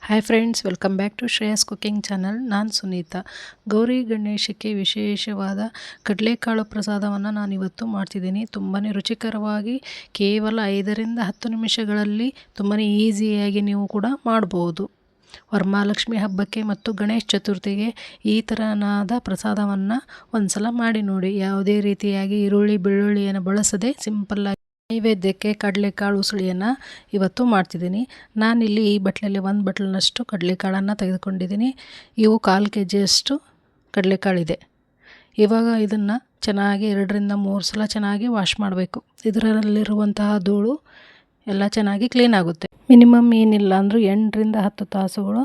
Hi friends, welcome back to Shreyas cooking channel. ನಾನು ಸುನೀತಾ. ಗೌರಿ ಗಣೇಶಕ್ಕೆ ವಿಶೇಷವಾದ ಕಡಲೆಕಾಳು ಪ್ರಸಾದವನ್ನು ನಾನಿವತ್ತು ಮಾಡ್ತಿದ್ದೀನಿ. ತುಂಬಾ ರುಚಿಕರವಾಗಿ ಕೇವಲ 5ರಿಂದ 10 ನಿಮಿಷಗಳಲ್ಲಿ ತುಂಬಾ ಈಸಿಯಾಗಿ ನೀವು ಕೂಡ ಮಾಡ್ಬೋದು. ವರಮಹಾಲಕ್ಷ್ಮಿ ಹಬ್ಬಕ್ಕೆ ಮತ್ತು ಗಣೇಶ ಚತುರ್ಥಿಗೆ ಈ ಥರನಾದ ಪ್ರಸಾದವನ್ನು ಒಂದ್ಸಲ ಮಾಡಿ ನೋಡಿ. ಯಾವುದೇ ರೀತಿಯಾಗಿ ಈರುಳ್ಳಿ ಬೆಳ್ಳುಳ್ಳಿಯನ್ನು ಬಳಸದೆ ಸಿಂಪಲ್ಲಾಗಿ ನೈವೇದ್ಯಕ್ಕೆ ಕಡಲೆಕಾಳು ಉಸುಳಿಯನ್ನು ಇವತ್ತು ಮಾಡ್ತಿದ್ದೀನಿ. ನಾನಿಲ್ಲಿ ಈ ಬಟ್ಲಲ್ಲಿ 1 ಬಟ್ಲಿನಷ್ಟು ಕಡಲೆಕಾಳನ್ನು ತೆಗೆದುಕೊಂಡಿದ್ದೀನಿ. ಇವು 1/4 kg ಕಡಲೆಕಾಳಿದೆ. ಇವಾಗ ಇದನ್ನು ಚೆನ್ನಾಗಿ 2ರಿಂದ 3 ಸಲ ಚೆನ್ನಾಗಿ ವಾಶ್ ಮಾಡಬೇಕು. ಇದರಲ್ಲಿರುವಂತಹ ಧೂಳು ಎಲ್ಲ ಚೆನ್ನಾಗಿ ಕ್ಲೀನ್ ಆಗುತ್ತೆ. ಮಿನಿಮಮ್ ಏನಿಲ್ಲ ಅಂದರೂ 8ರಿಂದ 10 ತಾಸುಗಳು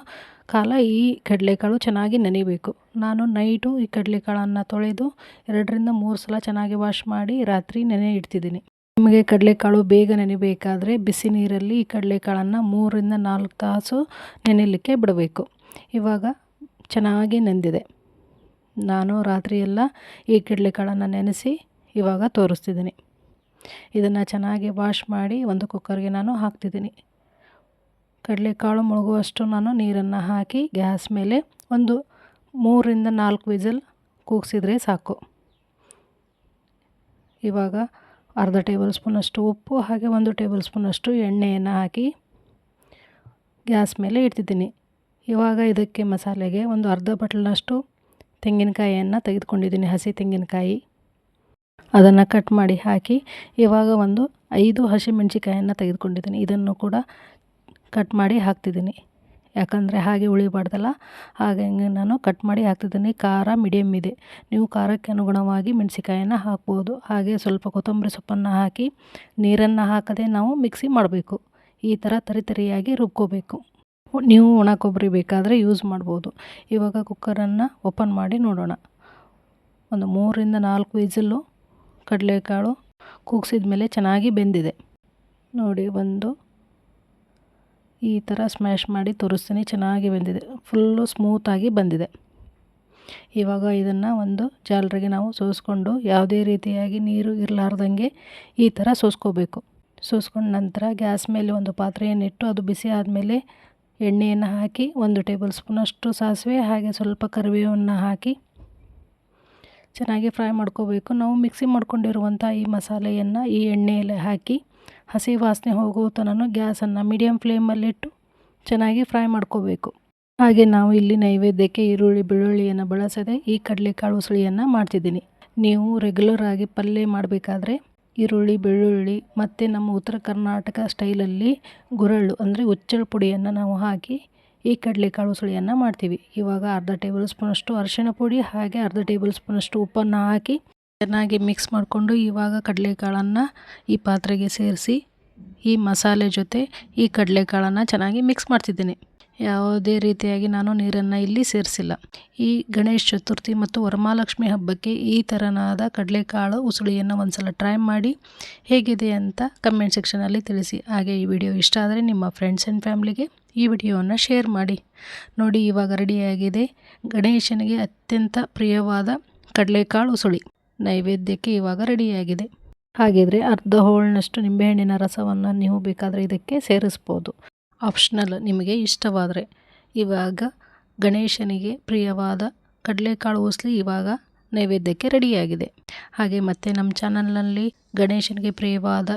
ಕಾಲ ಈ ಕಡಲೆಕಾಳು ಚೆನ್ನಾಗಿ ನೆನೆಯಬೇಕು. ನಾನು ನೈಟು ಈ ಕಡಲೆಕಾಳನ್ನು ತೊಳೆದು 2ರಿಂದ 3 ಸಲ ಚೆನ್ನಾಗಿ ವಾಶ್ ಮಾಡಿ ರಾತ್ರಿ ನೆನೆ ಇಡ್ತಿದ್ದೀನಿ. ನಿಮಗೆ ಕಡಲೆಕಾಳು ಬೇಗ ನೆನೆಯಬೇಕಾದ್ರೆ ಬಿಸಿ ನೀರಲ್ಲಿ ಈ ಕಡಲೆಕಾಳನ್ನು 3ರಿಂದ 4 ತಾಸು ನೆನೆಯಲಿಕ್ಕೆ ಬಿಡಬೇಕು. ಇವಾಗ ಚೆನ್ನಾಗಿ ನೆಂದಿದೆ. ನಾನು ರಾತ್ರಿಯೆಲ್ಲ ಈ ಕಡಲೆಕಾಳನ್ನು ನೆನೆಸಿ ಇವಾಗ ತೋರಿಸ್ತಿದ್ದೀನಿ. ಇದನ್ನು ಚೆನ್ನಾಗಿ ವಾಶ್ ಮಾಡಿ ಒಂದು ಕುಕ್ಕರ್ಗೆ ನಾನು ಹಾಕ್ತಿದ್ದೀನಿ. ಕಡಲೆಕಾಳು ಮುಳುಗುವಷ್ಟು ನಾನು ನೀರನ್ನು ಹಾಕಿ ಗ್ಯಾಸ್ ಮೇಲೆ ಒಂದು 3ರಿಂದ 4 ವಿಸಿಲ್ ಕೂಗಿಸಿದ್ರೆ ಸಾಕು. ಇವಾಗ ಅರ್ಧ ಟೇಬಲ್ ಸ್ಪೂನಷ್ಟು ಉಪ್ಪು ಹಾಗೆ 1 ಟೇಬಲ್ ಸ್ಪೂನಷ್ಟು ಎಣ್ಣೆಯನ್ನು ಹಾಕಿ ಗ್ಯಾಸ್ ಮೇಲೆ ಇಡ್ತಿದ್ದೀನಿ. ಇವಾಗ ಇದಕ್ಕೆ ಮಸಾಲೆಗೆ ಒಂದು ಅರ್ಧ ಬಟ್ಲಿನಷ್ಟು ತೆಂಗಿನಕಾಯಿಯನ್ನು ತೆಗೆದುಕೊಂಡಿದ್ದೀನಿ. ಹಸಿ ತೆಂಗಿನಕಾಯಿ ಅದನ್ನು ಕಟ್ ಮಾಡಿ ಹಾಕಿ ಇವಾಗ ಒಂದು 5 ಹಸಿಮೆಣಸಿಕಾಯನ್ನು ತೆಗೆದುಕೊಂಡಿದ್ದೀನಿ. ಇದನ್ನು ಕೂಡ ಕಟ್ ಮಾಡಿ ಹಾಕ್ತಿದ್ದೀನಿ. ಯಾಕಂದರೆ ಹಾಗೆ ಉಳಿಬಾರ್ದಲ್ಲ, ಹಾಗಾಗಿ ನಾನು ಕಟ್ ಮಾಡಿ ಹಾಕ್ತಿದ್ದೀನಿ. ಖಾರ ಮೀಡಿಯಮ್ ಇದೆ. ನೀವು ಖಾರಕ್ಕೆ ಅನುಗುಣವಾಗಿ ಮೆಣಸಿಕಾಯನ್ನು ಹಾಕ್ಬೋದು. ಹಾಗೆ ಸ್ವಲ್ಪ ಕೊತ್ತಂಬರಿ ಸೊಪ್ಪನ್ನು ಹಾಕಿ ನೀರನ್ನು ಹಾಕದೆ ನಾವು ಮಿಕ್ಸಿ ಮಾಡಬೇಕು. ಈ ಥರ ತರಿಯಾಗಿ ರುಬ್ಕೋಬೇಕು. ನೀವು ಒಣ ಕೊಬ್ಬರಿ ಬೇಕಾದರೆ ಯೂಸ್ ಮಾಡ್ಬೋದು. ಇವಾಗ ಕುಕ್ಕರನ್ನು ಓಪನ್ ಮಾಡಿ ನೋಡೋಣ. ಒಂದು 3ರಿಂದ 4 ವಿಸಿಲ್ಲು ಕಡಲೆಕಾಳು ಕೂಗಿಸಿದ ಮೇಲೆ ಚೆನ್ನಾಗಿ ಬೆಂದಿದೆ ನೋಡಿ. ಈ ಥರ ಸ್ಮ್ಯಾಶ್ ಮಾಡಿ ತೋರಿಸ್ತೀನಿ. ಚೆನ್ನಾಗಿ ಬೆಂದಿದೆ, ಫುಲ್ಲು ಸ್ಮೂತಾಗಿ ಬಂದಿದೆ. ಇವಾಗ ಇದನ್ನು ಒಂದು ಜಾಲರಿಗೆ ನಾವು ಸೋಸ್ಕೊಂಡು ಯಾವುದೇ ರೀತಿಯಾಗಿ ನೀರು ಇರಲಾರ್ದಂಗೆ ಈ ಥರ ಸೋಸ್ಕೋಬೇಕು. ಸೋಸ್ಕೊಂಡ ನಂತರ ಗ್ಯಾಸ್ ಮೇಲೆ ಒಂದು ಪಾತ್ರೆಯನ್ನಿಟ್ಟು ಅದು ಬಿಸಿ ಆದಮೇಲೆ ಎಣ್ಣೆಯನ್ನು ಹಾಕಿ 1 ಟೇಬಲ್ ಸ್ಪೂನಷ್ಟು ಸಾಸಿವೆ ಹಾಗೆ ಸ್ವಲ್ಪ ಕರಿಬೇವನ್ನು ಹಾಕಿ ಚೆನ್ನಾಗಿ ಫ್ರೈ ಮಾಡ್ಕೋಬೇಕು. ನಾವು ಮಿಕ್ಸಿ ಮಾಡ್ಕೊಂಡಿರುವಂಥ ಈ ಮಸಾಲೆಯನ್ನು ಈ ಎಣ್ಣೆಯಲ್ಲಿ ಹಾಕಿ ಹಸಿ ವಾಸನೆ ಹೋಗೋ ತನಕ ಗ್ಯಾಸನ್ನು ಮೀಡಿಯಮ್ ಫ್ಲೇಮಲ್ಲಿಟ್ಟು ಚೆನ್ನಾಗಿ ಫ್ರೈ ಮಾಡ್ಕೋಬೇಕು. ಹಾಗೆ ನಾವು ಇಲ್ಲಿ ನೈವೇದ್ಯಕ್ಕೆ ಈರುಳ್ಳಿ ಬೆಳ್ಳುಳ್ಳಿಯನ್ನು ಬಳಸದೆ ಈ ಕಡಲೆಕಾಳು ಉಸುಳಿಯನ್ನು ಮಾಡ್ತಿದ್ದೀನಿ. ನೀವು ರೆಗ್ಯುಲರ್ ಆಗಿ ಪಲ್ಯ ಮಾಡಬೇಕಾದ್ರೆ ಈರುಳ್ಳಿ ಬೆಳ್ಳುಳ್ಳಿ ಮತ್ತು ನಮ್ಮ ಉತ್ತರ ಕರ್ನಾಟಕ ಸ್ಟೈಲಲ್ಲಿ ಗುರಳ್ಳು ಅಂದರೆ ಹುಚ್ಚಳ ಪುಡಿಯನ್ನು ನಾವು ಹಾಕಿ ಈ ಕಡಲೆಕಾಳು ಉಸುಳಿಯನ್ನು ಮಾಡ್ತೀವಿ. ಇವಾಗ ಅರ್ಧ ಟೇಬಲ್ ಸ್ಪೂನಷ್ಟು ಅರಿಶಿಣ ಪುಡಿ ಹಾಗೆ ಅರ್ಧ ಟೇಬಲ್ ಸ್ಪೂನಷ್ಟು ಉಪ್ಪನ್ನು ಹಾಕಿ ಚೆನ್ನಾಗಿ ಮಿಕ್ಸ್ ಮಾಡಿಕೊಂಡು ಇವಾಗ ಕಡಲೆಕಾಳನ್ನು ಈ ಪಾತ್ರೆಗೆ ಸೇರಿಸಿ ಈ ಮಸಾಲೆ ಜೊತೆ ಈ ಕಡಲೆಕಾಳನ್ನು ಚೆನ್ನಾಗಿ ಮಿಕ್ಸ್ ಮಾಡ್ತಿದ್ದೀನಿ. ಯಾವುದೇ ರೀತಿಯಾಗಿ ನಾನು ನೀರನ್ನು ಇಲ್ಲಿ ಸೇರಿಸಿಲ್ಲ. ಈ ಗಣೇಶ ಚತುರ್ಥಿ ಮತ್ತು ವರಮಹಾಲಕ್ಷ್ಮಿ ಹಬ್ಬಕ್ಕೆ ಈ ಥರನಾದ ಕಡಲೆಕಾಳು ಉಸುಳಿಯನ್ನು ಒಂದ್ಸಲ ಟ್ರೈ ಮಾಡಿ ಹೇಗಿದೆ ಅಂತ ಕಮೆಂಟ್ ಸೆಕ್ಷನಲ್ಲಿ ತಿಳಿಸಿ. ಹಾಗೆ ಈ ವಿಡಿಯೋ ಇಷ್ಟ ಆದರೆ ನಿಮ್ಮ ಫ್ರೆಂಡ್ಸ್ ಆ್ಯಂಡ್ ಫ್ಯಾಮ್ಲಿಗೆ ಈ ವಿಡಿಯೋವನ್ನು ಶೇರ್ ಮಾಡಿ. ನೋಡಿ, ಇವಾಗ ರೆಡಿಯಾಗಿದೆ ಗಣೇಶನಿಗೆ ಅತ್ಯಂತ ಪ್ರಿಯವಾದ ಕಡಲೆಕಾಳು ಉಸುಳಿ. ನೈವೇದ್ಯಕ್ಕೆ ಇವಾಗ ರೆಡಿಯಾಗಿದೆ. ಹಾಗಿದ್ರೆ ಅರ್ಧ ಹೋಳಿನಷ್ಟು ನಿಂಬೆಹಣ್ಣಿನ ರಸವನ್ನು ನೀವು ಬೇಕಾದರೆ ಇದಕ್ಕೆ ಸೇರಿಸ್ಬೋದು. ಆಪ್ಷನಲ್, ನಿಮಗೆ ಇಷ್ಟವಾದರೆ. ಇವಾಗ ಗಣೇಶನಿಗೆ ಪ್ರಿಯವಾದ ಕಡಲೆಕಾಳು ಉಸುಳಿ ಇವಾಗ ನೈವೇದ್ಯಕ್ಕೆ ರೆಡಿಯಾಗಿದೆ. ಹಾಗೆ ಮತ್ತೆ ನಮ್ಮ ಚಾನಲ್ನಲ್ಲಿ ಗಣೇಶನಿಗೆ ಪ್ರಿಯವಾದ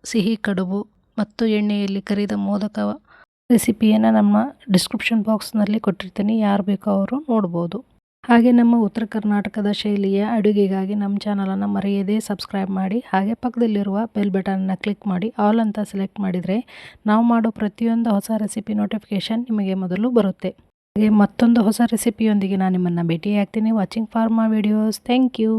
ಸಿಹಿ ಕಡುಬು ಮತ್ತು ಎಣ್ಣೆಯಲ್ಲಿ ಕರಿದ ಮೋದಕ ರೆಸಿಪಿಯನ್ನು ನಮ್ಮ ಡಿಸ್ಕ್ರಿಪ್ಷನ್ ಬಾಕ್ಸ್ನಲ್ಲಿ ಕೊಟ್ಟಿರ್ತೀನಿ. ಯಾರು ಬೇಕೋ ಅವರು ನೋಡ್ಬೋದು. ಹಾಗೆ ನಮ್ಮ ಉತ್ತರ ಕರ್ನಾಟಕದ ಶೈಲಿಯ ಅಡುಗೆಗಾಗಿ ನಮ್ಮ ಚಾನಲನ್ನು ಮರೆಯದೇ ಸಬ್ಸ್ಕ್ರೈಬ್ ಮಾಡಿ. ಹಾಗೆ ಪಕ್ಕದಲ್ಲಿರುವ ಬೆಲ್ ಬಟನನ್ನು ಕ್ಲಿಕ್ ಮಾಡಿ ಆಲ್ ಅಂತ ಸೆಲೆಕ್ಟ್ ಮಾಡಿದರೆ ನಾವು ಮಾಡೋ ಪ್ರತಿಯೊಂದು ಹೊಸ ರೆಸಿಪಿ ನೋಟಿಫಿಕೇಷನ್ ನಿಮಗೆ ಮೊದಲು ಬರುತ್ತೆ. ಹಾಗೆ ಮತ್ತೊಂದು ಹೊಸ ರೆಸಿಪಿಯೊಂದಿಗೆ ನಾನು ನಿಮ್ಮನ್ನು ಭೇಟಿಯಾಗ್ತೀನಿ. Watching for my videos. Thank you.